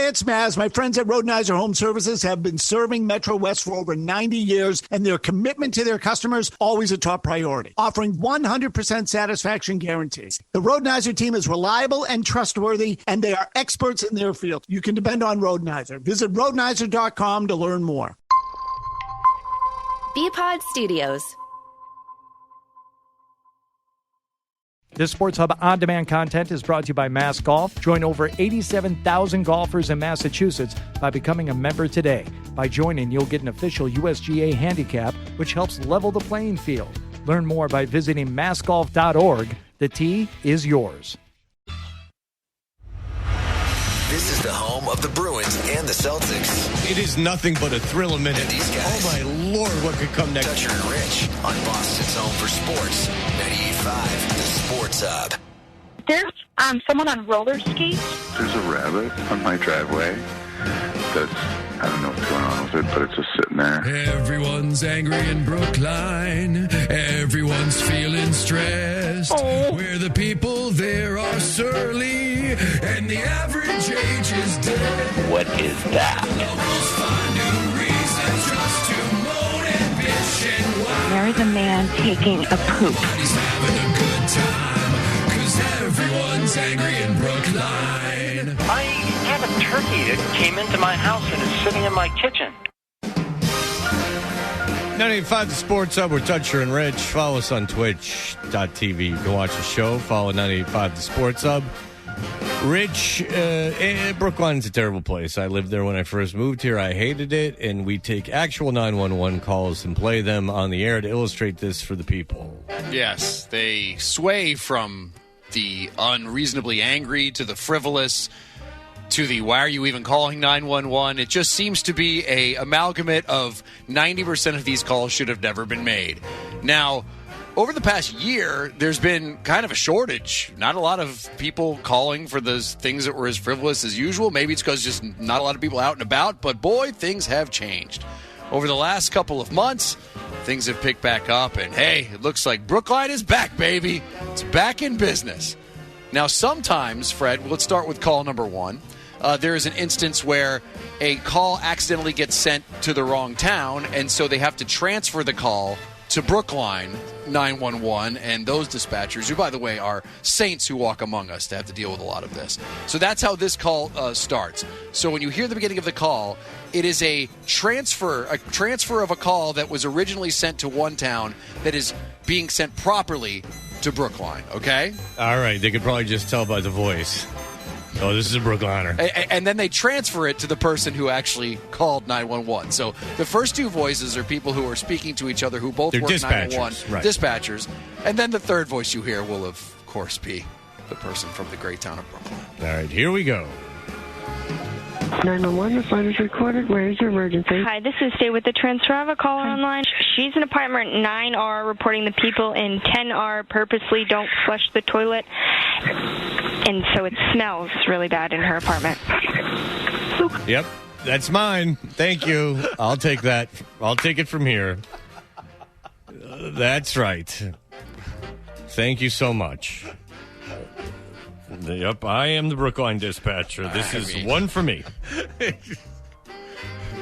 Hey, it's Maz. My friends at Rodenizer Home Services have been serving Metro West for over 90 years, and their commitment to their customers always a top priority, offering 100% satisfaction guarantees. The Rodenizer team is reliable and trustworthy, and they are experts in their field. You can depend on Rodenizer. Visit Rodenizer.com to learn more. Bpod Studios. This Sports Hub on-demand content is brought to you by Mass Golf. Join over 87,000 golfers in Massachusetts by becoming a member today. By joining, you'll get an official USGA handicap, which helps level the playing field. Learn more by visiting massgolf.org. The tee is yours. This is the home of the Bruins and the Celtics. It is nothing but a thrill a minute. And these guys. Oh, my Lord, what could come next? Dutcher and Rich on Boston's home for sports. 98.5, the Sports Hub. There's someone on roller skates. There's a rabbit on my driveway that's, I don't know what's going on with it, but it's just sitting there. Everyone's angry in Brookline. Everyone's feeling stressed. Where the people there are surly, and the average age is dead. What is that? Locals find new reasons just to moan and bitch and whine. There is a man taking a poop. He's having a good time, 'cause everyone's angry in Brookline. I have a turkey that came into my house and is sitting in my kitchen. 98.5 The Sports Hub. We're Dutcher and Rich. Follow us on twitch.tv. You can watch the show. Follow 98.5 The Sports Hub. Rich, Brookline's a terrible place. I lived there when I first moved here. I hated it, and we take actual 911 calls and play them on the air to illustrate this for the people. Yes, they sway from the unreasonably angry to the frivolous to the why are you even calling 911? It just seems to be a amalgamate of 90% of these calls should have never been made. Now, over the past year, there's been kind of a shortage. Not a lot of people calling for those things that were as frivolous as usual. Maybe it's because just not a lot of people out and about, but boy, things have changed. Over the last couple of months, things have picked back up, and hey, it looks like Brookline is back, baby. It's back in business. Now, sometimes, Fred, let's start with call number one. There is an instance where a call accidentally gets sent to the wrong town, and so they have to transfer the call to Brookline 911, and those dispatchers, who, by the way, are saints who walk among us to have to deal with a lot of this. So that's how this call starts. So when you hear the beginning of the call, it is a transfer of a call that was originally sent to one town that is being sent properly to Brookline, okay? All right. They could probably just tell by the voice. Oh, this is a Brookliner. And then they transfer it to the person who actually called 911. So the first two voices are people who are speaking to each other who both work 911. Right. Dispatchers. And then the third voice you hear will, of course, be the person from the great town of Brooklyn. All right, here we go. 911, this line is recorded. Where is your emergency? Hi, this is Stay with the Transfer. I have a caller online. She's in apartment 9R reporting the people in 10R purposely don't flush the toilet, and so it smells really bad in her apartment. Yep, that's mine. Thank you. I'll take that. I'll take it from here. That's right. Thank you so much. Yep, I am the Brookline dispatcher. This is one for me.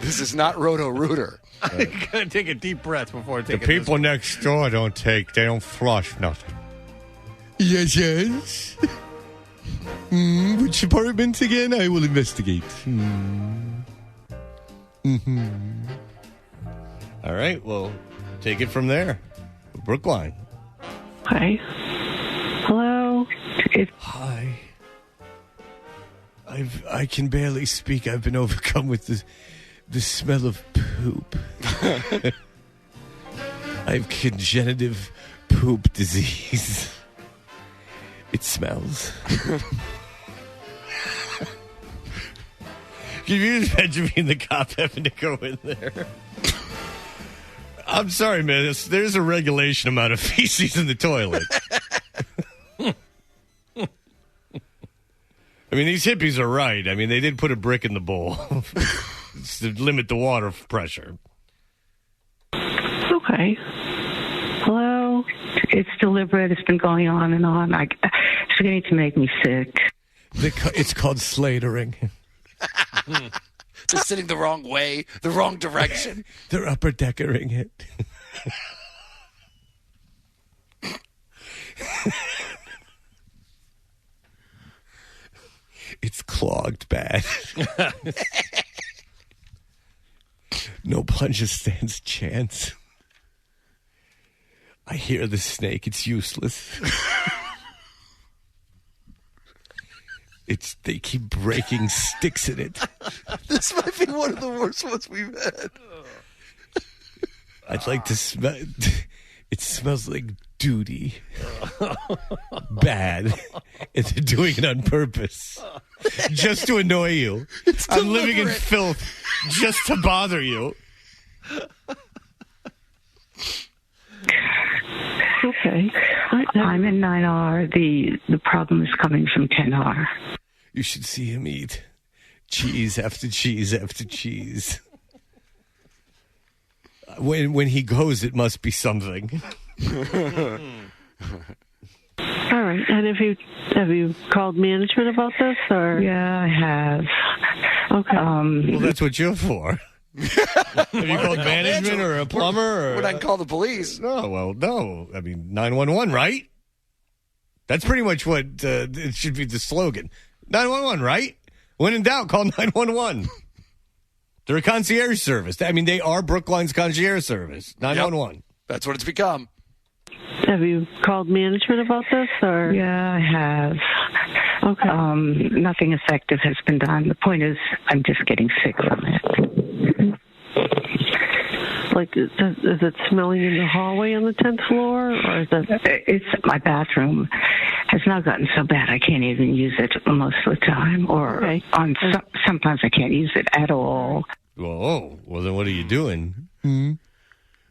This is not Roto-Rooter. I gotta take a deep breath before I take it. The people next door they don't flush nothing. Yes. Which apartment again? I will investigate. All right, well, take it from there. Brookline. Hi. Hello. Hi. I can barely speak. I've been overcome with the smell of poop. I have congenitive poop disease. It smells. Can you just imagine being the cop having to go in there? I'm sorry, man. There's a regulation amount of feces in the toilet. I mean, these hippies are right. I mean, they did put a brick in the bowl to limit the water pressure. Okay. Hello? It's deliberate. It's been going on and on. It's beginning to make me sick. It's called slatering. They're sitting the wrong way, the wrong direction. They're upper deckering it. It's clogged bad. No plunger stands a chance. I hear the snake. It's useless. They keep breaking sticks in it. This might be one of the worst ones we've had. I'd like to smell. It smells like duty. Bad. And they're doing it on purpose. Just to annoy you. I'm living in filth just to bother you. Okay. I'm in 9R. The problem is coming from 10R. You should see him eat cheese after cheese after cheese. When he goes, it must be something. All right. And have you called management about this, or? Yeah, I have. Okay. Well, that's what you're for. Have you called management or a plumber? Would I call the police? No, well, no. I mean, 911, right? That's pretty much what it should be the slogan. 911, right? When in doubt, call 911. They're a concierge service. I mean, they are Brookline's concierge service. 911. Yep. That's what it's become. Have you called management about this, or? Yeah, I have. Okay. Nothing effective has been done. The point is, I'm just getting sick from it. Like, is it smelling in the hallway on the 10th floor, or is it? It's my bathroom has now gotten so bad I can't even use it most of the time, or sometimes I can't use it at all. Whoa, well then what are you doing?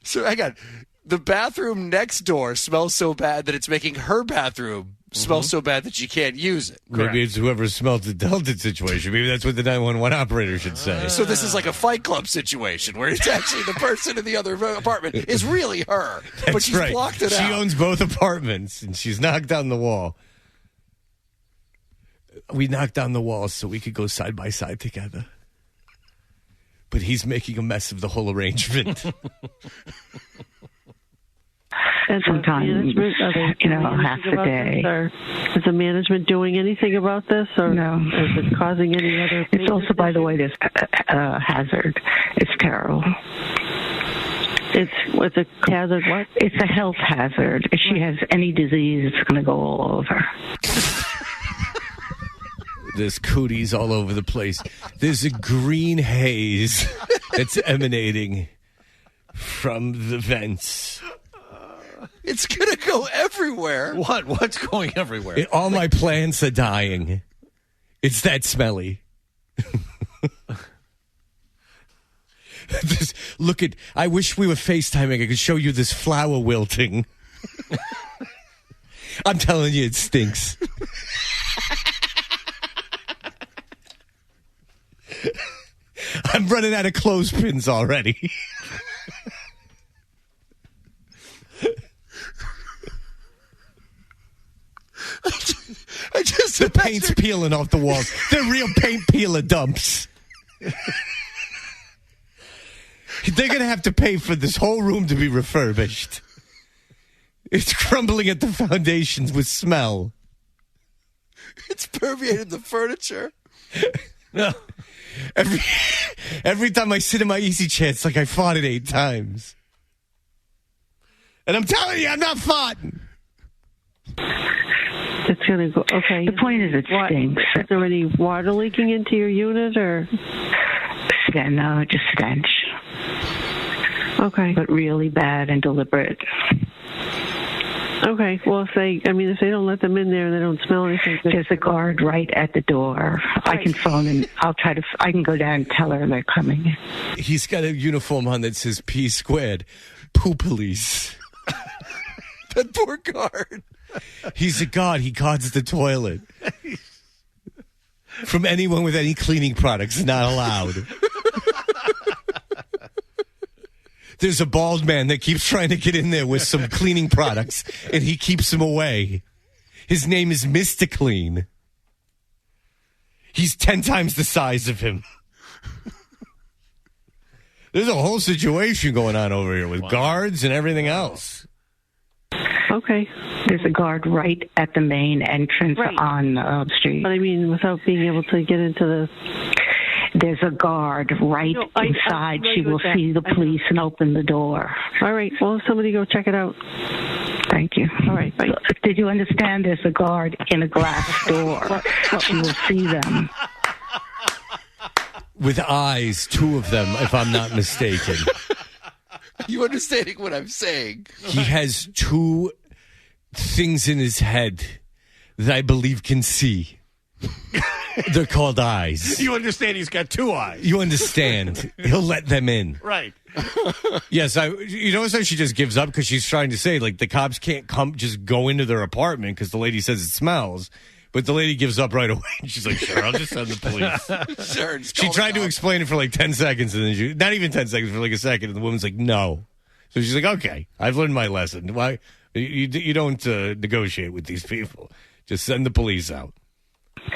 So I got the bathroom next door smells so bad that it's making her bathroom smell so bad that she can't use it. Maybe it's whoever smelled the Delta situation. Maybe that's what the 911 operator should say. So this is like a Fight Club situation where it's actually the person in the other apartment is really her, but she's blocked it out. She owns both apartments, and she's knocked down the wall. We knocked down the walls so we could go side by side together. But he's making a mess of the whole arrangement. Sometimes, half the day. Is the management doing anything about this, or no? Is it causing any other? It's also, by the way, this hazard. It's terrible. It's a hazard. What? It's a health hazard. If she has any disease, it's going to go all over. There's cooties all over the place. There's a green haze that's emanating from the vents. It's going to go everywhere. What? What's going everywhere? All my plants are dying. It's that smelly. I wish we were FaceTiming. I could show you this flower wilting. I'm telling you, it stinks. I'm running out of clothespins already. The paint's peeling off the walls. They're real paint peeler dumps. They're going to have to pay for this whole room to be refurbished. It's crumbling at the foundations with smell. It's permeated the furniture. No. Every time I sit in my easy chair, it's like I farted 8 times. And I'm telling you, I'm not farting. It's going to go, okay. The point is it stinks. Is there any water leaking into your unit, or? No, just stench. Okay. But really bad and deliberate. Okay. Well, if they don't let them in there and they don't smell anything. There's a guard right at the door. Right. I can phone and I can go down and tell her they're coming. He's got a uniform on that says P squared. Poo police. That poor guard. He's a guard. He guards the toilet. From anyone with any cleaning products, not allowed. There's a bald man that keeps trying to get in there with some cleaning products, and he keeps him away. His name is Mr. Clean. He's 10 times the size of him. There's a whole situation going on over here with guards and everything else. Okay. There's a guard right at the main entrance on the street. But I mean, without being able to get into the... There's a guard right inside. She will see the police and open the door. All right. Well, somebody go check it out. Thank you. All right. Bye. Did you understand there's a guard in a glass door? She will see them. With eyes, 2 of them, if I'm not mistaken. Are you understanding what I'm saying? He has 2 things in his head that I believe can see. They're called eyes. You understand he's got 2 eyes. You understand. He'll let them in. Right. Yes, you notice how she just gives up because she's trying to say, like, the cops can't just go into their apartment because the lady says it smells. But the lady gives up right away. She's like, sure, I'll just send the police. Sure. She tried to explain it for like 10 seconds, and then not even 10 seconds, for like a second, and the woman's like, no. So she's like, okay, I've learned my lesson. Why you don't negotiate with these people. Just send the police out.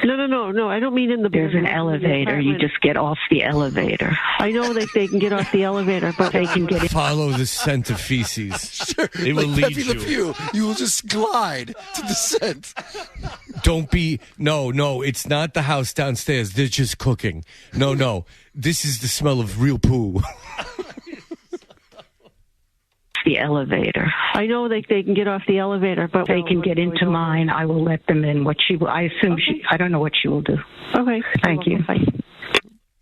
No. I don't mean in the... There's an elevator. You just get off the elevator. I know that they can get off the elevator, but they can get... Follow the scent of feces. Sure. They will lead Pepe Le Pew. You will just glide to the scent. Don't be... No, it's not the house downstairs. They're just cooking. No. This is the smell of real poo. The elevator. I know they can get off the elevator, but they can get into mine. I will let them in. I assume I don't know what she will do. Okay. Thank you.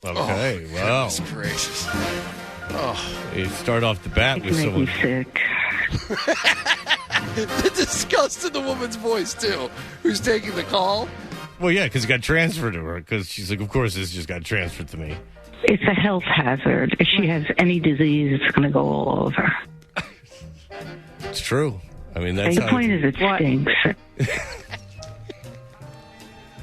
Okay, wow. Goodness gracious. You start off the bat with someone. Make me sick. The disgust in the woman's voice, too, who's taking the call. Well, yeah, because it got transferred to her, because she's like, of course this just got transferred to me. It's a health hazard. If she has any disease, it's going to go all over. It's true. I mean, that's the point is it stinks.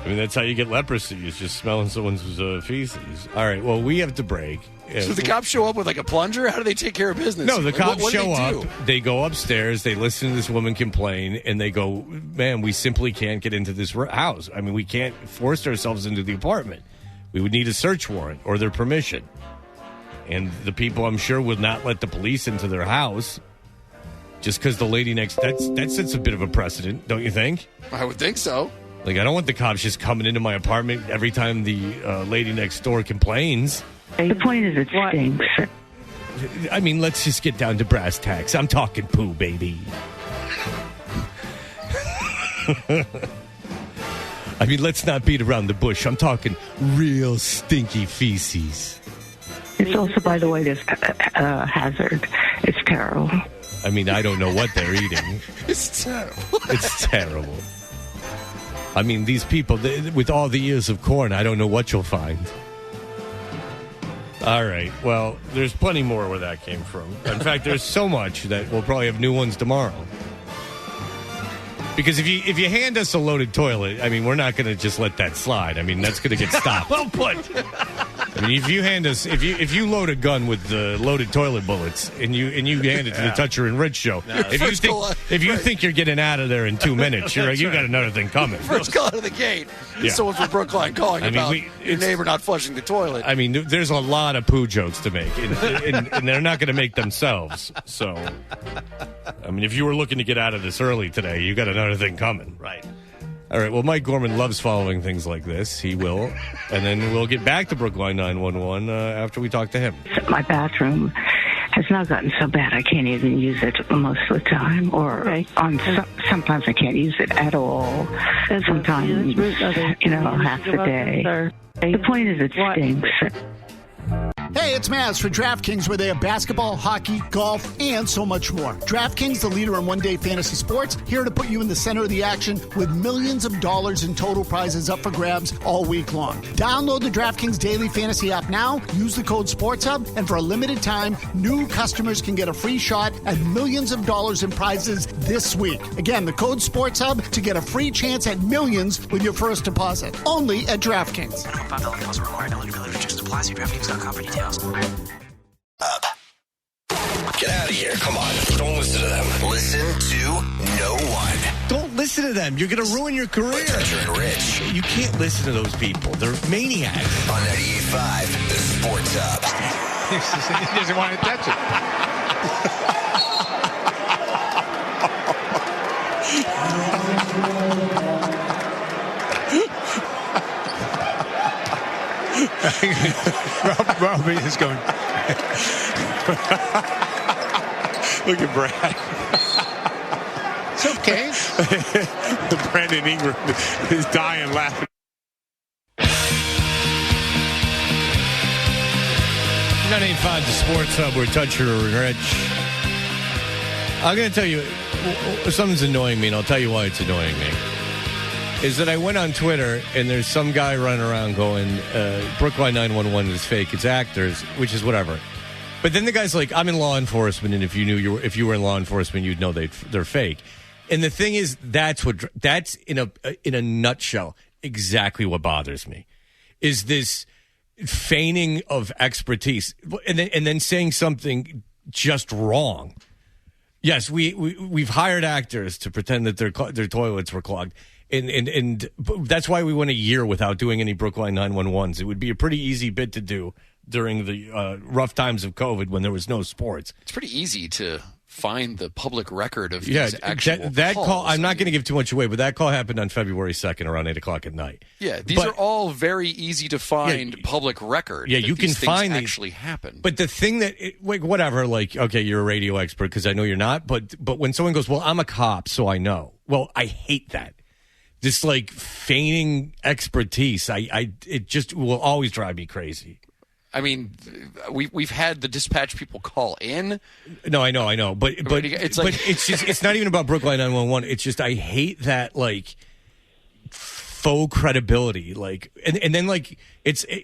I mean, that's how you get leprosy. It's just smelling someone's feces. All right, well, we have to break. So the cops show up with like a plunger? How do they take care of business? No, the cops what show up. They go upstairs. They listen to this woman complain, and they go, man, we simply can't get into this house. I mean, we can't force ourselves into the apartment. We would need a search warrant or their permission. And the people, I'm sure, would not let the police into their house just because the lady next... That sets a bit of a precedent, don't you think? I would think so. Like, I don't want the cops just coming into my apartment every time the lady next door complains. The point is it stinks. I mean, let's just get down to brass tacks. I'm talking poo, baby. I mean, let's not beat around the bush. I'm talking real stinky feces. It's also, by the way, this hazard. It's terrible. I mean, I don't know what they're eating. It's terrible. It's terrible. I mean, these people, with all the ears of corn, I don't know what you'll find. All right. Well, there's plenty more where that came from. In fact, there's so much that we'll probably have new ones tomorrow. Because if you hand us a loaded toilet, I mean, we're not going to just let that slide. I mean, that's going to get stopped. Well put. I mean, if you load a gun with loaded toilet bullets and you hand it to the Toucher and Rich show, if you think you're getting out of there in 2 minutes, you got another thing coming. First call out of the gate. Yeah. Someone from Brookline calling about your neighbor not flushing the toilet. I mean, there's a lot of poo jokes to make, and they're not going to make themselves. So, I mean, if you were looking to get out of this early today, you got another thing coming. Right. All right, well, Mike Gorman loves following things like this. He will. And then we'll get back to Brookline 911 after we talk to him. My bathroom has now gotten so bad I can't even use it most of the time. Or sometimes I can't use it at all. Sometimes, half the day. The point is it stinks. Hey, it's Maz for DraftKings, where they have basketball, hockey, golf, and so much more. DraftKings, the leader in one-day fantasy sports, here to put you in the center of the action with millions of dollars in total prizes up for grabs all week long. Download the DraftKings Daily Fantasy app now, use the code SPORTSHUB, and for a limited time, new customers can get a free shot at millions of dollars in prizes this week. Again, the code SPORTSHUB to get a free chance at millions with your first deposit. Only at DraftKings. $5 deposit required. Eligibility restrictions apply. See DraftKings.com for details. Up. Get out of here. Come on. Don't listen to them. Listen to no one. Don't listen to them. You're going to ruin your career. Toucher and Rich. You can't listen to those people. They're maniacs. On 98.5, Sports Hub. He doesn't want to touch it. Robbie is going. Look at Brad. It's okay. Brandon Ingram is dying laughing. 985 the Sports Hub. We're Toucher and Rich. I'm going to tell you, something's annoying me, and I'll tell you why it's annoying me. Is that I went on Twitter, and there's some guy running around going, Brookline 911 is fake. It's actors, which is whatever. But then the guy's like, I'm in law enforcement, and if you were in law enforcement, you'd know they're fake. And the thing is, that's in a nutshell exactly what bothers me. Is this feigning of expertise and then saying something just wrong. Yes, we've hired actors to pretend that their toilets were clogged. And that's why we went a year without doing any Brookline 911s. It would be a pretty easy bit to do during the rough times of COVID when there was no sports. It's pretty easy to find the public record of these actual that calls. call. I'm not going to give too much away, but that call happened on February 2nd around 8:00 at night. Yeah, these are all very easy to find public record. Yeah, you can find these actually happen. But the thing that, whatever, like, okay, you're a radio expert because I know you're not. But when someone goes, well, I'm a cop, so I know. Well, I hate that. This like feigning expertise. It just will always drive me crazy. I mean, we've had the dispatch people call in. No, I know, but it's like, but it's not even about Brookline 911. It's just I hate that like faux credibility, like, and then like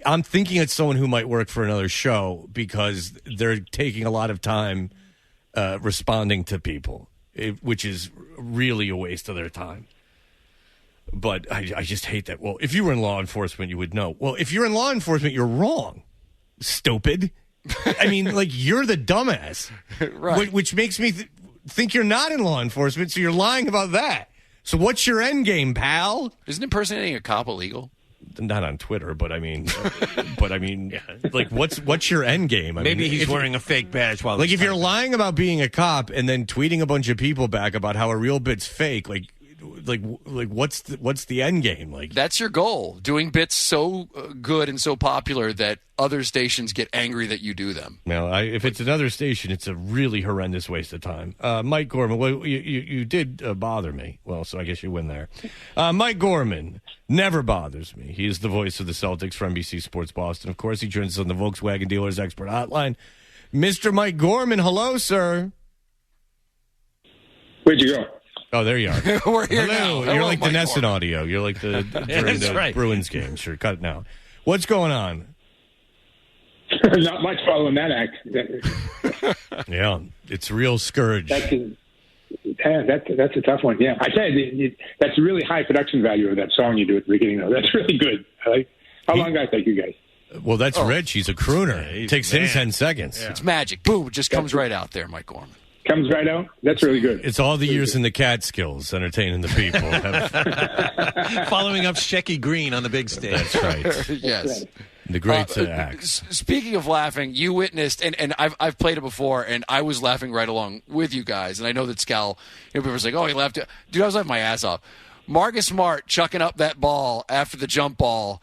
I'm thinking it's someone who might work for another show because they're taking a lot of time responding to people, which is really a waste of their time. But I just hate that. Well, if you were in law enforcement, you would know. Well, if you're in law enforcement, you're wrong. Stupid. I mean, like, you're the dumbass. Right. Which makes me think you're not in law enforcement, so you're lying about that. So what's your end game, pal? Isn't impersonating a cop illegal? Not on Twitter, but I mean, like, what's your end game? Maybe he's wearing a fake badge while. Like, if you're lying about being a cop and then tweeting a bunch of people back about how a real bit's fake, like what's the end game? Like, that's your goal, doing bits so good and so popular that other stations get angry that you do them. Well, if it's another station, it's a really horrendous waste of time. Mike Gorman, well, you did bother me. Well, so I guess you win there. Mike Gorman never bothers me. He is the voice of the Celtics for NBC Sports Boston. Of course, he joins us on the Volkswagen Dealers Expert Hotline. Mr. Mike Gorman, hello, sir. Where'd you go? Oh, there you are. We're here Hello. now. You're like the Nesson audio. You're like the during the right. Bruins game. Sure, cut it now. What's going on? Not much following that act. Yeah, it's a real scourge. That's a tough one. Yeah, I tell you, that's a really high production value of that song you do at the beginning. Though that's really good. How long does that take you guys? Well, that's Rich. He's a crooner. It takes him 10 seconds. Yeah. It's magic. Boom! It just comes right out there, Mike Gorman. Comes right out. That's really good. It's all the years in the Catskills entertaining the people. Following up Shecky Green on the big stage. That's right. Yes. The great act. Speaking of laughing, you witnessed, and I've played it before, and I was laughing right along with you guys. And I know that Scal, people was like, oh, he laughed. Dude, I was laughing my ass off. Marcus Smart chucking up that ball after the jump ball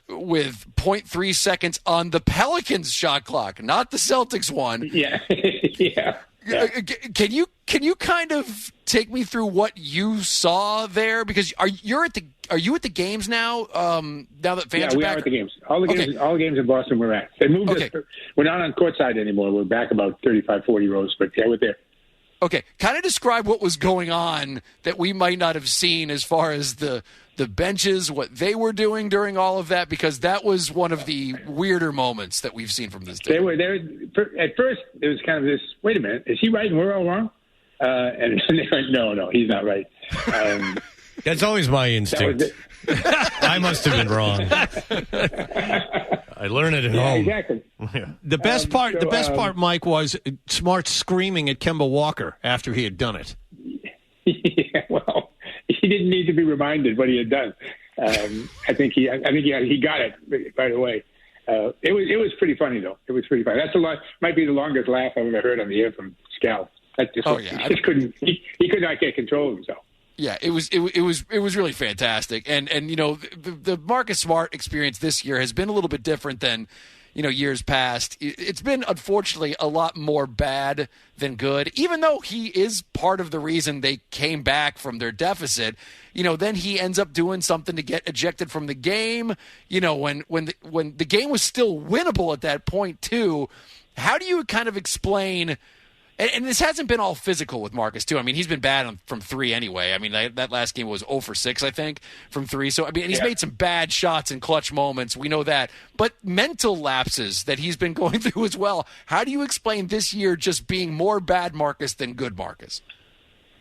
with 0.3 seconds on the Pelicans shot clock, not the Celtics one. Yeah. Yeah. Yeah. Can you kind of take me through what you saw there? Because are you at the games now? Now that fans are back? We are at the games. All the games in Boston we're at. They moved us. We're not on courtside anymore. We're back about 35, 40 rows, but yeah, we're there. Okay, kind of describe what was going on that we might not have seen as far as the benches, what they were doing during all of that, because that was one of the weirder moments that we've seen from this day. They were there. At first, it was kind of this, wait a minute, is he right and we're all wrong? And they went, no, he's not right. That's always my instinct. I must have been wrong. I learned it at home. Exactly. The best part, Mike, was Smart screaming at Kemba Walker after he had done it. Yeah, well, he didn't need to be reminded what he had done. I think he got it right away. It was pretty funny though. It was pretty funny. Might be the longest laugh I've ever heard on the air from Scal. He could not get control of himself. Yeah, it was really fantastic, and the Marcus Smart experience this year has been a little bit different than years past. It's been unfortunately a lot more bad than good. Even though he is part of the reason they came back from their deficit, then he ends up doing something to get ejected from the game. When the game was still winnable at that point too. How do you kind of explain? And this hasn't been all physical with Marcus, too. I mean, he's been bad from three anyway. I mean, that last game was 0 for 6, I think, from three. So, I mean, and he's made some bad shots in clutch moments. We know that. But mental lapses that he's been going through as well. How do you explain this year just being more bad Marcus than good Marcus?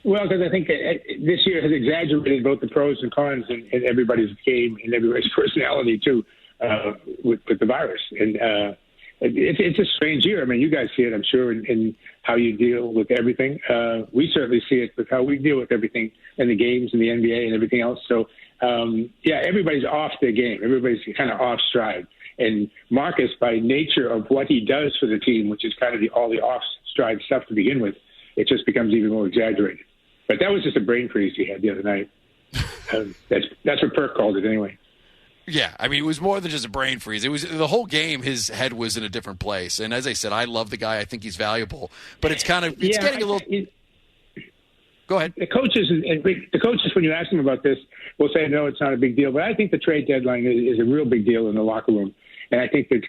Well, because I think this year has exaggerated both the pros and cons in everybody's game and everybody's personality, too, with the virus. And it's a strange year. I mean, you guys see it, I'm sure, in how you deal with everything. We certainly see it with how we deal with everything in the games and the NBA and everything else. So, everybody's off their game. Everybody's kind of off stride. And Marcus, by nature of what he does for the team, which is kind of all the off stride stuff to begin with, it just becomes even more exaggerated. But that was just a brain freeze he had the other night. That's what Perk called it anyway. Yeah, I mean, it was more than just a brain freeze. It was the whole game. His head was in a different place. And as I said, I love the guy. I think he's valuable. But it's getting a little. Go ahead. The coaches, when you ask them about this, will say no, it's not a big deal. But I think the trade deadline is a real big deal in the locker room. And I think that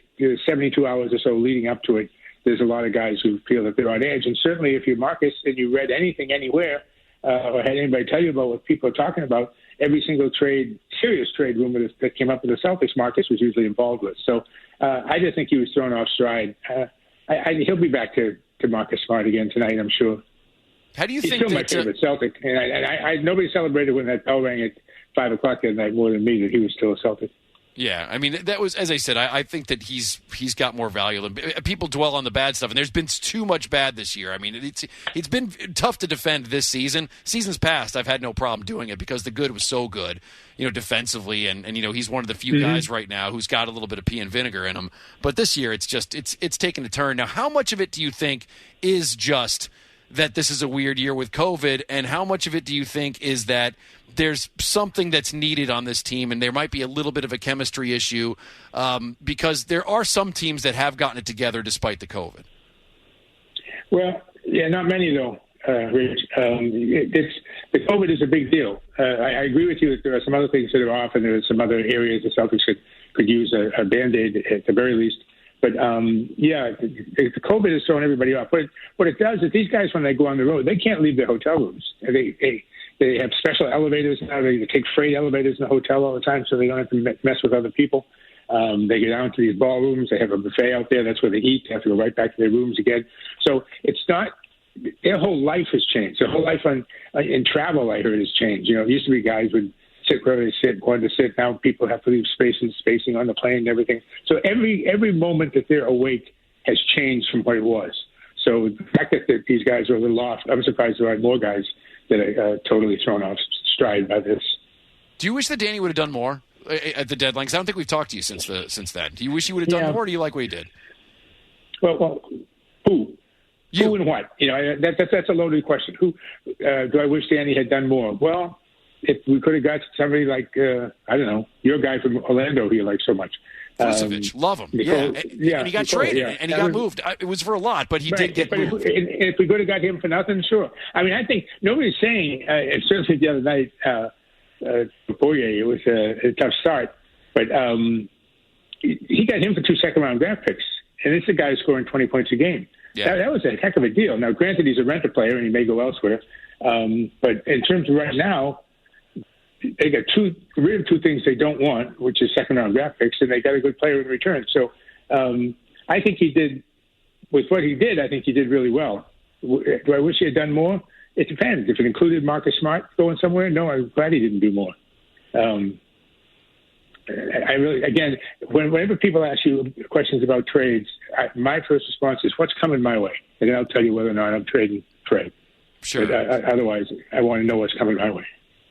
72 hours or so leading up to it, there's a lot of guys who feel that they're on edge. And certainly, if you're Marcus and you read anything anywhere or had anybody tell you about what people are talking about, every single serious trade rumor that came up with the Celtics, Marcus was usually involved with. So I just think he was thrown off stride. He'll be back to Marcus Smart again tonight, I'm sure. How do you He's think still my favorite Celtic. And nobody celebrated when that bell rang at 5 o'clock that night more than me that he was still a Celtic. Yeah, I mean, that was, as I said, I think that he's got more value than people dwell on the bad stuff, and there's been too much bad this year. I mean, it's been tough to defend this season. Seasons past, I've had no problem doing it because the good was so good, defensively, and he's one of the few guys right now who's got a little bit of pea and vinegar in him. But this year, it's taken a turn. Now, how much of it do you think is just that this is a weird year with COVID, and how much of it do you think is that there's something that's needed on this team and there might be a little bit of a chemistry issue because there are some teams that have gotten it together despite the COVID? Well, yeah, not many though, Rich. The COVID is a big deal. I agree with you that there are some other things that are off and there are some other areas the Celtics could use a Band-Aid at the very least. But, the COVID has thrown everybody off. But what it does is these guys, when they go on the road, they can't leave their hotel rooms. They have special elevators now. They take freight elevators in the hotel all the time so they don't have to mess with other people. They get down to these ballrooms. They have a buffet out there. That's where they eat. They have to go right back to their rooms again. So it's not – their whole life has changed. Their whole life in travel, I heard, has changed. It used to be guys would sit wherever they wanted to sit. Now people have to leave spacing on the plane and everything. So every moment that they're awake has changed from what it was. So the fact that these guys are a little off, I'm surprised there aren't more guys that are totally thrown off stride by this. Do you wish that Danny would have done more at the deadline? Because I don't think we've talked to you since then. Do you wish he would have done more, or do you like what he did? Well, who? You. Who and what? That's a loaded question. Who do I wish Danny had done more? Well, if we could have got somebody like, I don't know, your guy from Orlando who you like so much. Vucevic, love him. And he got traded, and he got moved. It was for a lot, but he did get moved. If we could have got him for nothing, sure. I mean, I think nobody's saying, certainly the other night, Poirier, it was a tough start, but he got him for 2 second-round draft picks, and it's a guy who's scoring 20 points a game. Yeah. That was a heck of a deal. Now, granted, he's a renter player, and he may go elsewhere, but in terms of right now, they got rid of two things they don't want, which is second-round draft picks, and they got a good player in return. So I think he did, with what he did, I think he did really well. Do I wish he had done more? It depends. If it included Marcus Smart going somewhere, no, I'm glad he didn't do more. I really, again, whenever people ask you questions about trades, my first response is, what's coming my way? And then I'll tell you whether or not I'm trading Fred. Sure. But, otherwise, I want to know what's coming my way.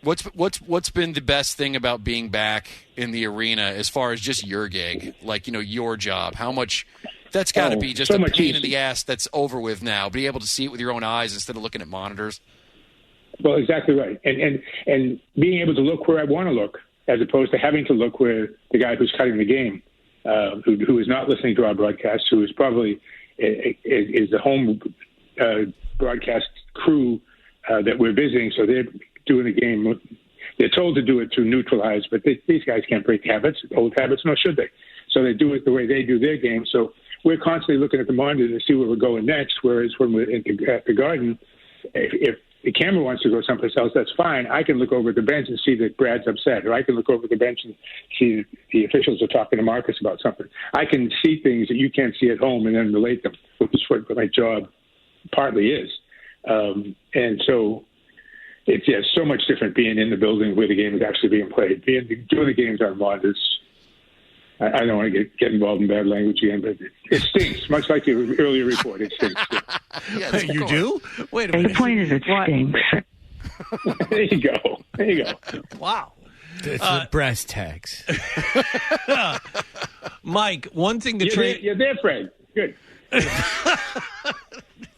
What's been the best thing about being back in the arena as far as just your gig, like your job? How much? That's got to be just a pain in the ass that's over with now. Be able to see it with your own eyes instead of looking at monitors. Well, exactly right, and being able to look where I want to look, as opposed to having to look where the guy who's cutting the game, who is not listening to our broadcast, who is probably is the home broadcast crew that we're visiting, so they're doing the game. They're told to do it to neutralize, but these guys can't break habits, old habits, nor should they. So they do it the way they do their game. So we're constantly looking at the monitor to see where we're going next, whereas when we're at the Garden, if the camera wants to go someplace else, that's fine. I can look over at the bench and see that Brad's upset, or I can look over at the bench and see that the officials are talking to Marcus about something. I can see things that you can't see at home and then relate them, which is what my job partly is. And so it's so much different being in the building where the game is actually being played. Doing the games on monitors, I don't want to get involved in bad language again, but it stinks, much like the earlier report. It stinks. Yes, you do? Wait a minute. The point is it stinks. There you go. Wow. It's the breast tags. Mike, one thing to trade. You're there, Fred. Good.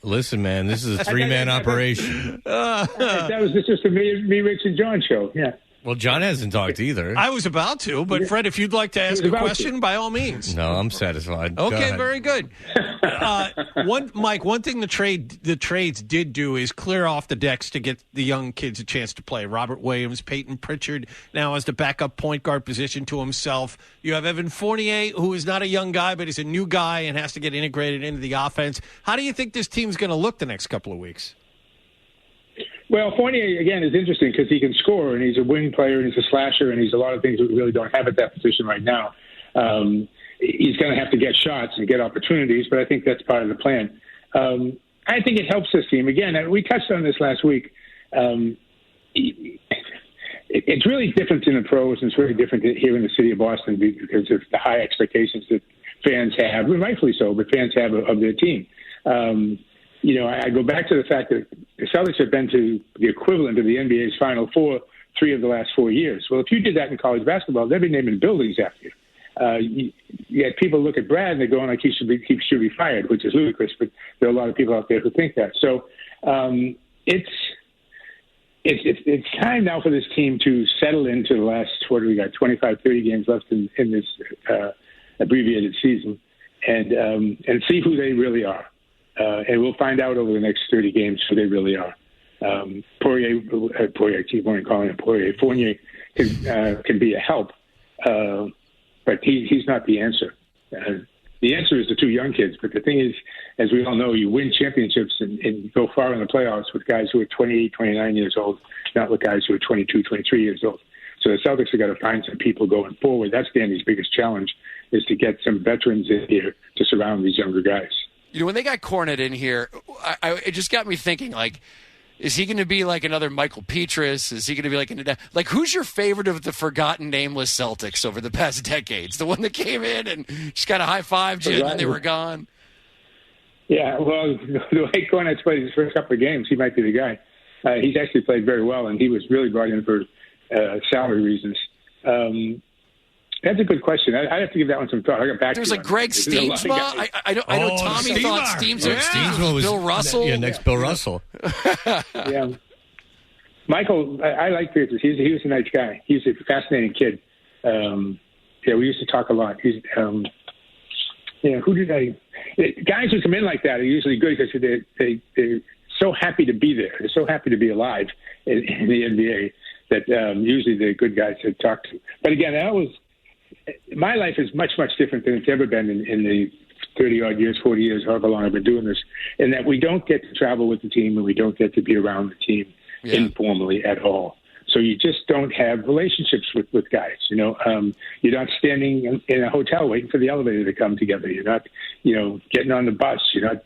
Listen, man, this is a three-man operation. That was just a me, Rich, and John show. Yeah. Well, John hasn't talked either. I was about to, but Fred, if you'd like to ask a question, by all means. No, I'm satisfied. Okay, very good. Mike, one thing the trades did do is clear off the decks to get the young kids a chance to play. Robert Williams, Peyton Pritchard now has the backup point guard position to himself. You have Evan Fournier, who is not a young guy, but is a new guy and has to get integrated into the offense. How do you think this team's going to look the next couple of weeks? Well, Fournier, again, is interesting because he can score, and he's a winning player, and he's a slasher, and he's a lot of things that we really don't have at that position right now. He's going to have to get shots and get opportunities, but I think that's part of the plan. I think it helps this team. Again, we touched on this last week. It's really different in the pros, and it's really different here in the city of Boston because of the high expectations that fans have, and rightfully so, but fans have of their team. I go back to the fact that the Celtics have been to the equivalent of the NBA's Final Four 3 of the last 4 years. Well, if you did that in college basketball, they'd be naming buildings after you. Yet people look at Brad and they're going like he should be fired, which is ludicrous. But there are a lot of people out there who think that. So it's time now for this team to settle into the last, 25, 30 games left in this abbreviated season, and see who they really are. And we'll find out over the next 30 games who they really are. Fournier can be a help, but he's not the answer. The answer is the two young kids. But the thing is, as we all know, you win championships and go far in the playoffs with guys who are 28, 29 years old, not with guys who are 22, 23 years old. So the Celtics have got to find some people going forward. That's Danny's biggest challenge, is to get some veterans in here to surround these younger guys. When they got Cornet in here, it just got me thinking, is he going to be like another Michael Petras? Is he going to be like who's your favorite of the forgotten nameless Celtics over the past decades? The one that came in and just kind of high-fived you and then they were gone? Yeah, well, the way Cornet's played his first couple of games, he might be the guy. He's actually played very well, and he was really brought in for salary reasons. That's a good question. I have to give that one some thought. I got back. There's Greg Steensma. I know Tommy thought Steensma was Bill Russell. Yeah, next Bill Russell. Yeah. Michael, I like Petras. He was a nice guy. He's a fascinating kid. We used to talk a lot. He's, guys who come in like that are usually good because they're so happy to be there. They're so happy to be alive in the NBA that usually they're good guys to talk to. But again, my life is much, much different than it's ever been in the 30-odd years, 40 years, however long I've been doing this, in that we don't get to travel with the team and we don't get to be around the team informally at all. So you just don't have relationships with guys. You're not standing in a hotel waiting for the elevator to come together. You're not, getting on the bus. You're not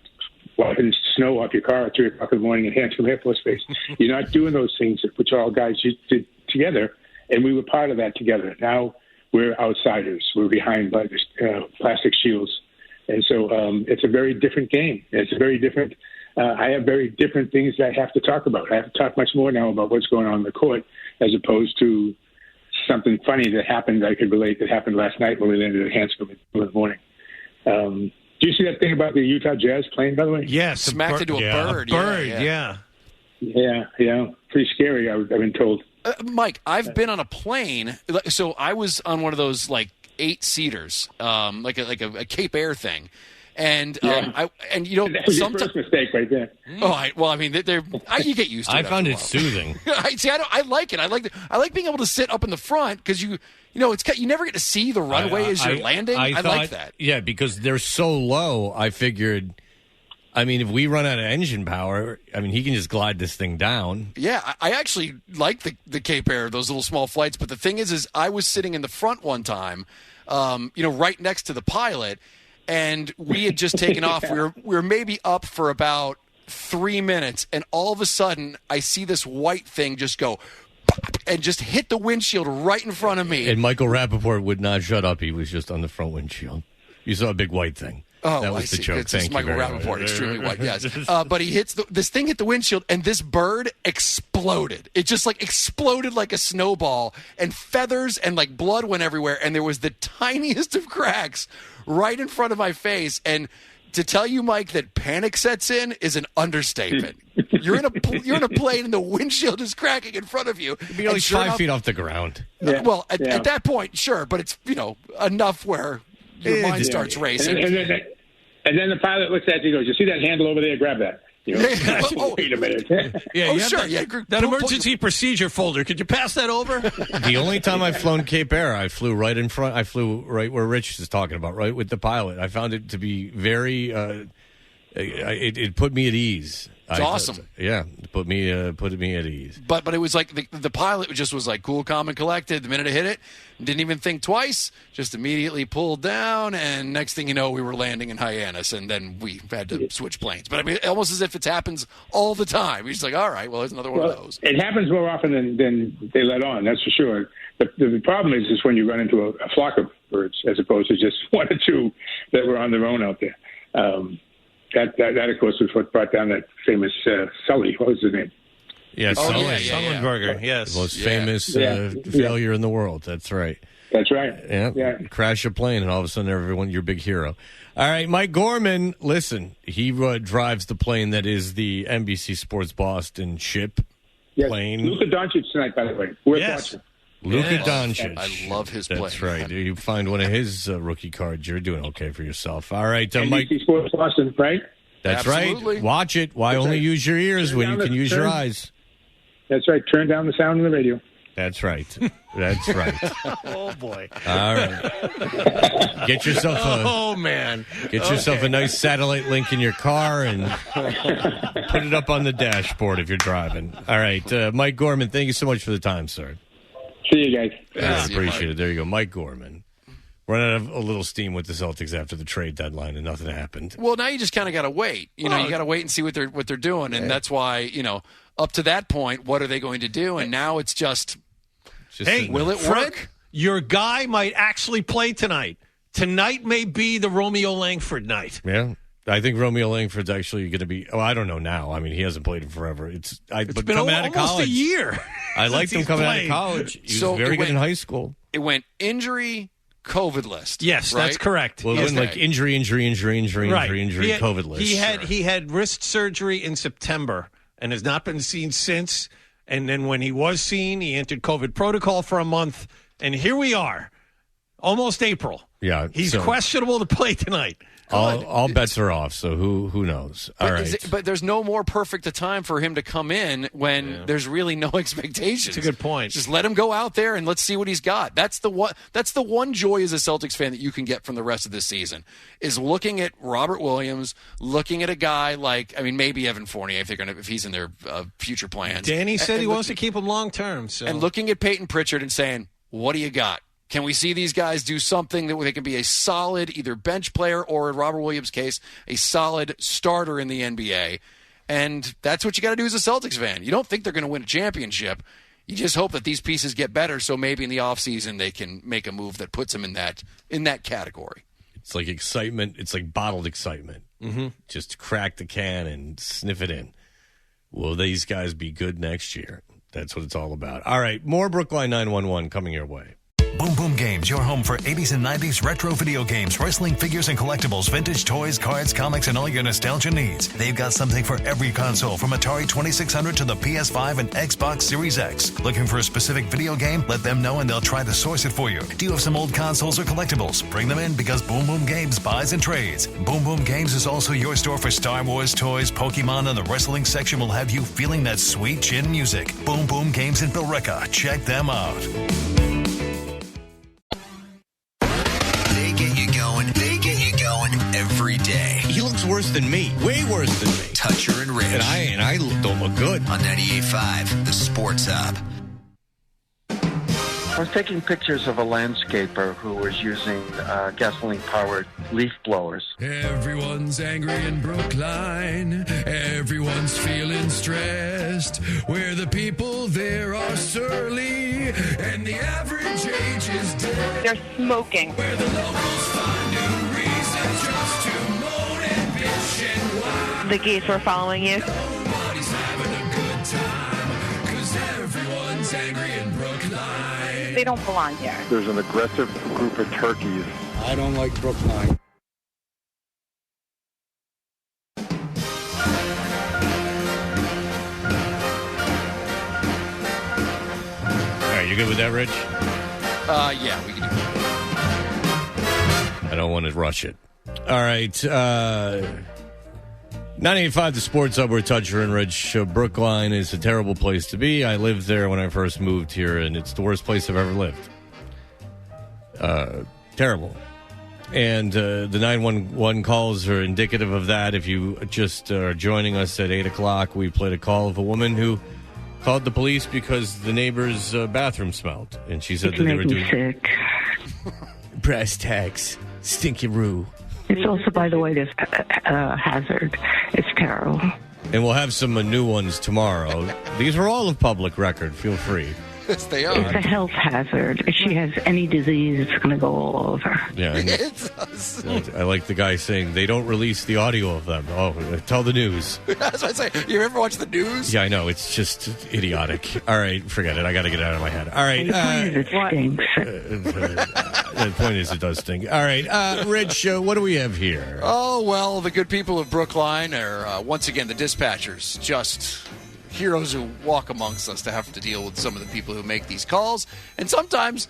wiping snow off your car at 3 o'clock in the morning in Hanscom Air Force Base. You're not doing those things which all guys did together, and we were part of that together. Now we're outsiders. We're behind by plastic shields. And so it's a very different game. It's a very different I have very different things that I have to talk about. I have to talk much more now about what's going on in the court as opposed to something funny that happened I could relate that happened last night when we landed at Hanscom in the morning. Do you see that thing about the Utah Jazz plane, by the way? Yes. Smacked into a bird. A bird, yeah. Yeah. Pretty scary, I've been told. Mike, I've been on a plane. So I was on one of those, like, 8-seaters, like a Cape Air thing. And that was your first mistake right there. You get used to it. I found it soothing. I like it. I like being able to sit up in the front because you never get to see the runway as you're landing. I like that. Yeah, because they're so low. I figured, if we run out of engine power, he can just glide this thing down. Yeah, I actually like the Cape Air, those little small flights. But the thing is I was sitting in the front one time, right next to the pilot. And we had just taken off. We were maybe up for about 3 minutes, and all of a sudden, I see this white thing just go pop, and just hit the windshield right in front of me. And Michael Rappaport would not shut up. He was just on the front windshield. You saw a big white thing. Oh, that was the joke. It's Michael Rappaport, extremely white, yes. But he hits this thing hit the windshield, and this bird exploded. It just exploded like a snowball, and feathers and blood went everywhere, and there was the tiniest of cracks right in front of my face. And to tell you, Mike, that panic sets in is an understatement. You're in a plane, and the windshield is cracking in front of you. It'd be only 5 feet off the ground. At that point, sure, but it's enough where your mind starts racing. And then the pilot looks at you and goes, "You see that handle over there? Grab that." Wait a minute. That emergency procedure folder. Could you pass that over? The only time I've flown Cape Air, I flew right in front. I flew right where Rich is talking about, right with the pilot. I found it to be very. It put me at ease. It's awesome. It put me at ease. But it was like the pilot just was cool, calm, and collected. The minute it hit it, didn't even think twice. Just immediately pulled down, and next thing you know, we were landing in Hyannis, and then we had to switch planes. But almost as if it happens all the time. He's like, all right, well, there's another one of those. It happens more often than they let on. That's for sure. The problem is when you run into a flock of birds, as opposed to just one or two that were on their own out there. That of course, was what brought down that famous Sully. What was his name? Yeah, Sully. Sullenberger, yes. The most famous failure in the world. That's right. That's right. Yeah. Crash a plane, and all of a sudden, everyone, your big hero. All right, Mike Gorman, listen, he drives the plane that is the NBC Sports Boston ship plane. Luka Doncic tonight, by the way. Worth watching. Luka Doncic. I love his play. That's right. You find one of his rookie cards, you're doing okay for yourself. All right, Mike. NBC Sports Boston, right? That's Absolutely. right. Watch it. Why only use your ears when you can use your eyes? That's right. Turn down the sound of the radio. That's right. That's right. Oh, boy. All right. Get yourself a nice satellite link in your car and put it up on the dashboard if you're driving. All right. Mike Gorman, thank you so much for the time, sir. See you guys. I appreciate it. There you go. Mike Gorman. Run out of a little steam with the Celtics after the trade deadline, and nothing happened. Well, now you just kind of got to wait. You got to wait and see what they're doing, and that's why up to that point, what are they going to do? And now it's just will it work? Your guy might actually play tonight. Tonight may be the Romeo Langford night. Yeah. I think Romeo Langford's actually going to be. Oh, I don't know now. He hasn't played in forever. It's been coming out of college, almost a year. I liked him coming out of college. He was very good in high school. It went injury, COVID list. Yes, right? That's correct. Well, it went like injury, COVID list. He had wrist surgery in September and has not been seen since. And then when he was seen, he entered COVID protocol for a month. And here we are, almost April. Yeah, he's questionable to play tonight. All bets are off, so who knows? All right. But there's no more perfect a time for him to come in when there's really no expectations. That's a good point. Just let him go out there and let's see what he's got. That's the one joy as a Celtics fan that you can get from the rest of this season is looking at Robert Williams, looking at a guy like maybe Evan Fournier if he's in their future plans. Danny said he wants to keep him long term. So. And looking at Peyton Pritchard and saying, "What do you got? Can we see these guys do something that they can be a solid either bench player or, in Robert Williams' case, a solid starter in the NBA?" And that's what you got to do as a Celtics fan. You don't think they're going to win a championship. You just hope that these pieces get better so maybe in the offseason they can make a move that puts them in that category. It's like excitement. It's like bottled excitement. Mm-hmm. Just crack the can and sniff it in. Will these guys be good next year? That's what it's all about. All right, more Brookline 911 coming your way. Boom Boom Games, your home for 80s and 90s retro video games, wrestling figures and collectibles, vintage toys, cards, comics, and all your nostalgia needs. They've got something for every console, from Atari 2600 to the PS5 and Xbox Series X. Looking for a specific video game? Let them know and they'll try to source it for you. Do you have some old consoles or collectibles? Bring them in, because Boom Boom Games buys and trades. Boom Boom Games is also your store for Star Wars toys, Pokemon, and the wrestling section will have you feeling that sweet chin music. Boom Boom Games in Billerica. Check them out. They get you going every day. He looks worse than me. Way worse than me. Toucher and Rich. And I don't look good. On 98.5, the Sports Hub. I was taking pictures of a landscaper who was using gasoline-powered leaf blowers. Everyone's angry in Brookline. Everyone's feeling stressed. Where the people there are surly, and the average age is dead. They're smoking. Where the locals find new reasons just to moan and bitch and whine. The geese were following you. Nobody's having a good time, 'cause everyone's angry in Brookline. They don't belong here. There's an aggressive group of turkeys. I don't like Brookline. All right, you good with that, Rich? Yeah, we can do that. I don't want to rush it. All right. 98.5, the Sports Hub, where Toucher and Rich. Brookline is a terrible place to be. I lived there when I first moved here, and it's the worst place I've ever lived. Terrible. And the 911 calls are indicative of that. If you just are joining us at 8 o'clock, we played a call of a woman who called the police because the neighbor's bathroom smelled. And she said that they were doing sick. brass tacks, stinky-roo. It's also, by the way, this hazard. It's terrible. And we'll have some new ones tomorrow. These are all of public record. Feel free. Yes, they are. It's a health hazard. If she has any disease, it's going to go all over. Yeah, I like the guy saying they don't release the audio of them. Oh, tell the news. That's what I say. You ever watch the news? Yeah, I know. It's just idiotic. All right, forget it. I got to get it out of my head. All right. The point is, it stinks. The point is, it does stink. All right, Rich, what do we have here? Oh, well, the good people of Brookline are, once again, the dispatchers. Just heroes who walk amongst us to have to deal with some of the people who make these calls. And sometimes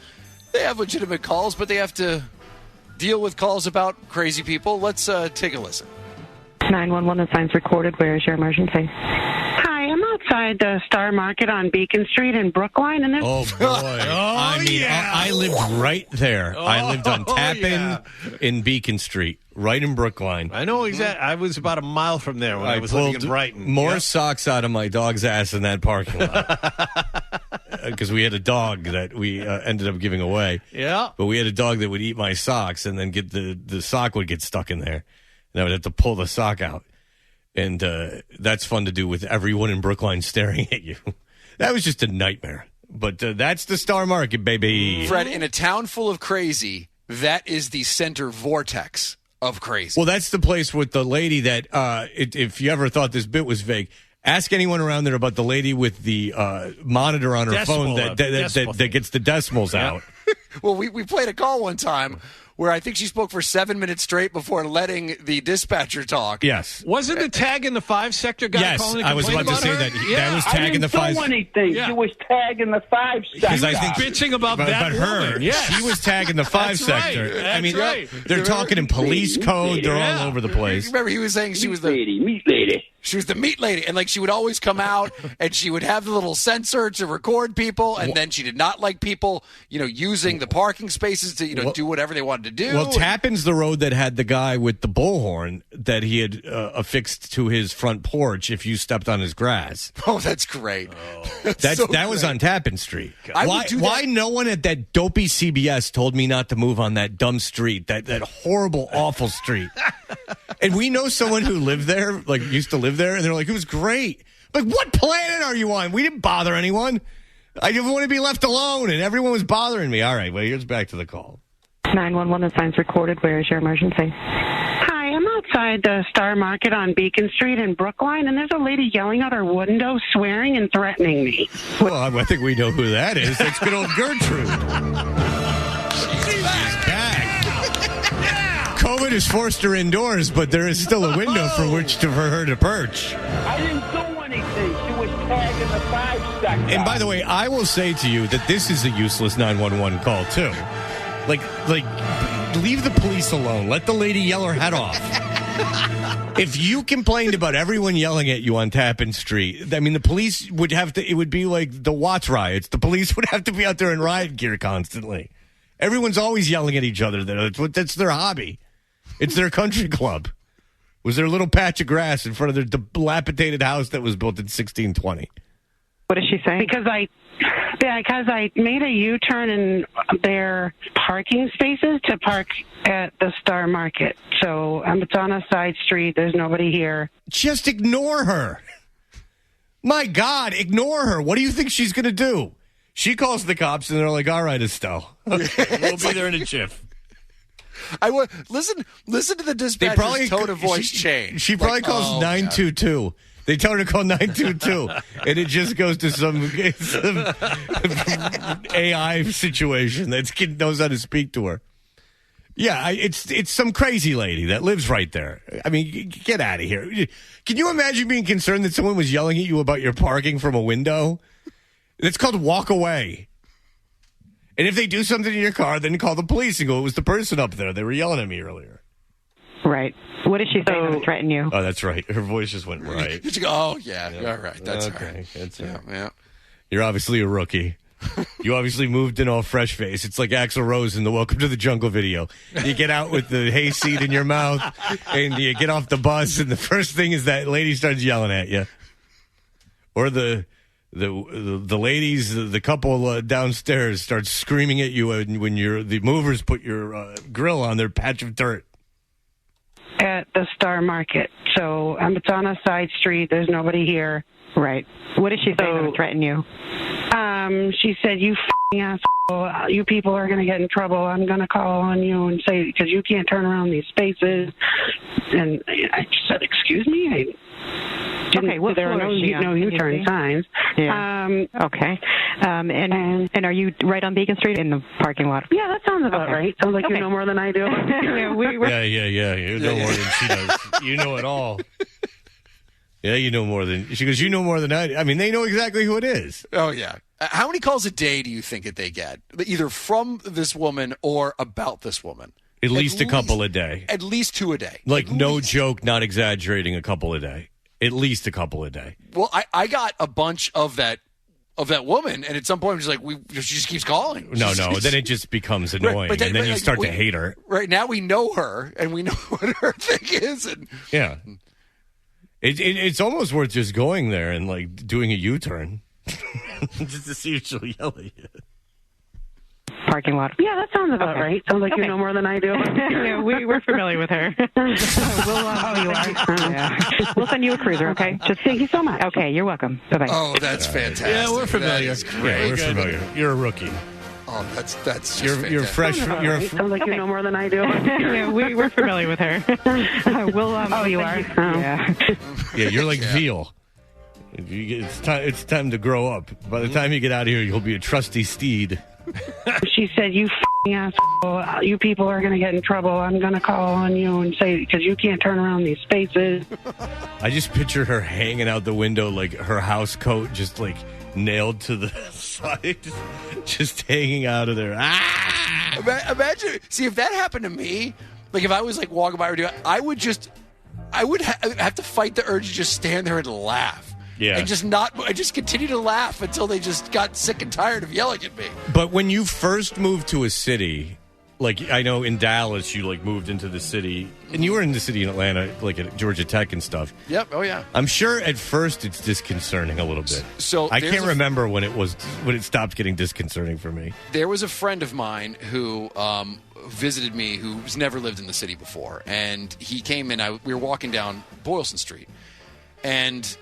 they have legitimate calls, but they have to deal with calls about crazy people. Let's take a listen. 911, the sign's recorded. Where is your emergency? Hi, I'm outside the Star Market on Beacon Street in Brookline, and there's... Oh, boy. I lived right there. I lived on Tappan in Beacon Street, right in Brookline. I know exactly. I was about a mile from there when I was living in Brighton. More socks out of my dog's ass in that parking lot. Because we had a dog that we ended up giving away. Yeah. But we had a dog that would eat my socks, and then get the sock would get stuck in there. And I would have to pull the sock out. And that's fun to do with everyone in Brookline staring at you. That was just a nightmare. But that's the Star Market, baby. Fred, in a town full of crazy, that is the center vortex of crazy. Well, that's the place with the lady that, if you ever thought this bit was vague, ask anyone around there about the lady with the monitor on her phone that gets the decimals out. Well, we played a call one time where I think she spoke for 7 minutes straight before letting the dispatcher talk. Yes. Wasn't the tag in the 5 sector guy calling to I was about to say that. That was tag in the 5 sector. Anything. Yeah. She was tagging the 5 sector. Because I think bitching about that her. woman. Yes. She was tagging the 5 sector. Right. I mean, right. they're talking in police code. They're all over the place. Remember, he was saying she was the meat lady. She was the meat lady, and like she would always come out, and she would have the little sensor to record people, and then she did not like people, using the parking spaces to, do whatever they wanted to do. Well, Tappan's the road that had the guy with the bullhorn that he had affixed to his front porch if you stepped on his grass. Oh, that's great. That was on Tappan Street. Why no one at that dopey CBS told me not to move on that dumb street, that horrible, awful street? And we know someone who lived there, like used to live there, and they're like, it was great. Like, what planet are you on? We didn't bother anyone. I didn't want to be left alone, and everyone was bothering me. All right, well, here's back to the call. 911, the sign's recorded. Where is your emergency? Hi, I'm outside outside the Star Market on Beacon Street in Brookline, and there's a lady yelling out her window, swearing and threatening me. Well, I think we know who that is. That's good old Gertrude. She's back. COVID has forced her indoors, but there is still a window for her to perch. I didn't do anything. She was tagging the 5-stack. And by the way, I will say to you that this is a useless 911 call, too. Like, leave the police alone. Let the lady yell her head off. If you complained about everyone yelling at you on Tappan Street, I mean, the police would have to, it would be like the Watts riots. The police would have to be out there in riot gear constantly. Everyone's always yelling at each other there. That's their hobby. It's their country club. It was their little patch of grass in front of their dilapidated house that was built in 1620. What is she saying? Because I made a U-turn in their parking spaces to park at the Star Market. So it's on a side street. There's nobody here. Just ignore her. My God, ignore her. What do you think she's going to do? She calls the cops, and they're like, all right, Estelle. Okay, we'll be there in a jiff. I would listen to the dispatcher's tone of voice change. She probably calls 922. God. They tell her to call 922, and it just goes to some AI situation that knows how to speak to her. Yeah, it's some crazy lady that lives right there. I mean, get out of here. Can you imagine being concerned that someone was yelling at you about your parking from a window? It's called walk away. And if they do something in your car, then call the police and go, it was the person up there. They were yelling at me earlier. Right. What did she say to threaten you? Oh, that's right. Her voice just went right. You go, oh, yeah. All right. That's okay. Right. That's yeah, right. Yeah. You're obviously a rookie. You obviously moved in all fresh face. It's like Axl Rose in the Welcome to the Jungle video. You get out with the hayseed in your mouth, and you get off the bus, and the first thing is that lady starts yelling at you. Or the ladies, the couple downstairs starts screaming at you when the movers put your grill on their patch of dirt. At the Star Market. So it's on a side street. There's nobody here. Right. What did she say to threaten you? She said, you f***ing asshole. You people are going to get in trouble. I'm going to call on you and say, because you can't turn around these spaces. And I said, excuse me? Okay, what there are no U-turn signs. Yeah. Okay. And are you right on Beacon Street in the parking lot? Yeah, that sounds about right. Sounds like you know more than I do. Yeah. You know more than she does. You know it all. Yeah, you know more than... She goes, you know more than I do. I mean, they know exactly who it is. Oh, yeah. How many calls a day do you think that they get? Either from this woman or about this woman? At least a couple a day. At least 2 a day. Like, no joke, not exaggerating, a couple a day. At least a couple a day. Well, I got a bunch of that woman, and at some point, I'm just like, she just keeps calling. No, then it just becomes annoying, and then you start to hate her. Right, now we know her, and we know what her thing is. And yeah. It's almost worth just going there and, like, doing a U-turn. Just to see if she'll yell at you. Parking lot. Yeah, that sounds about right. Sounds like you know more than I do. Yeah, we're familiar with her. We'll send you a cruiser, okay? Just thank you so much. Okay, you're welcome. Bye-bye. Oh, that's fantastic. Yeah, we're familiar. Yeah, we're familiar. You're a rookie. Oh, that's just you're fresh. Sounds like you know more than I do. Yeah, we're familiar with her. You are. Yeah. Yeah, you're like veal. It's time to grow up. By the time you get out of here, you'll be a trusty steed. She said, you f***ing asshole. You people are going to get in trouble. I'm going to call on you and say, because you can't turn around these spaces. I just picture her hanging out the window, like her house coat just like nailed to the side, just hanging out of there. Ah! Imagine, see, if that happened to me, like if I was like walking by or doing, I would have to fight the urge to just stand there and laugh. Yeah. And just continue to laugh until they just got sick and tired of yelling at me. But when you first moved to a city, like I know in Dallas, you like moved into the city, and you were in the city in Atlanta, like at Georgia Tech and stuff. Yep. Oh yeah. I'm sure at first it's disconcerting a little bit. So I can't remember when it stopped getting disconcerting for me. There was a friend of mine who visited me who's never lived in the city before, and he came in. We were walking down Boylston Street, and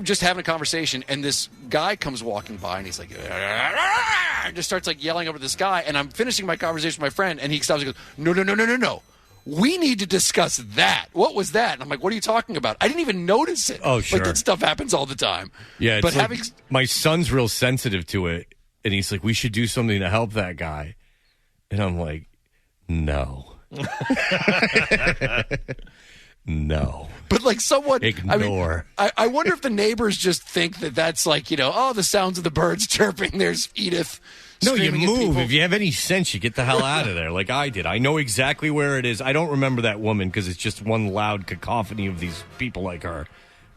just having a conversation, and this guy comes walking by, and he's like, and just starts like yelling over this guy, and I'm finishing my conversation with my friend, and he stops and goes, no, we need to discuss that. What was that? And I'm like, what are you talking about? I didn't even notice it. Oh, sure. Like, that stuff happens all the time. Yeah, it's but like my son's real sensitive to it, and he's like, we should do something to help that guy. And I'm like, no. No. But like someone ignore. I wonder if the neighbors just think that that's like, the sounds of the birds chirping. There's Edith. No, you screaming at move. people. If you have any sense, you get the hell out of there like I did. I know exactly where it is. I don't remember that woman because it's just one loud cacophony of these people like her.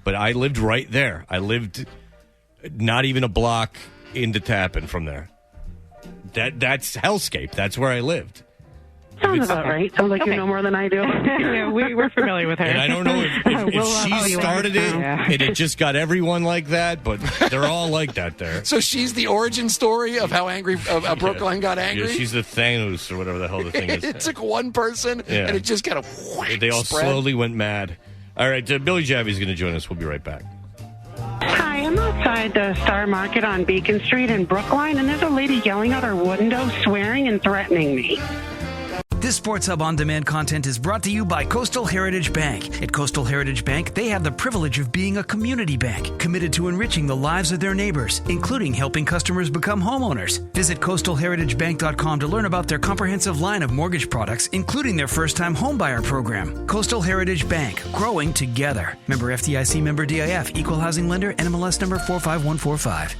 But I lived right there. I lived not even a block into Tappan from there. That's hellscape. That's where I lived. Sounds about right. Sounds like you know more than I do. Yeah, we're familiar with her. And I don't know if she started it and it just got everyone like that, but they're all like that there. So she's the origin story of how angry Brookline got angry? Yeah, she's the Thanos or whatever the hell the thing is. It took one person and it just kind of They all slowly went mad. All right, Billy Javi's going to join us. We'll be right back. Hi, I'm outside the Star Market on Beacon Street in Brookline, and there's a lady yelling out her window, swearing and threatening me. This Sports Hub On Demand content is brought to you by Coastal Heritage Bank. At Coastal Heritage Bank, they have the privilege of being a community bank, committed to enriching the lives of their neighbors, including helping customers become homeowners. Visit coastalheritagebank.com to learn about their comprehensive line of mortgage products, including their first-time homebuyer program. Coastal Heritage Bank, growing together. Member FDIC, member DIF, equal housing lender, NMLS number 45145.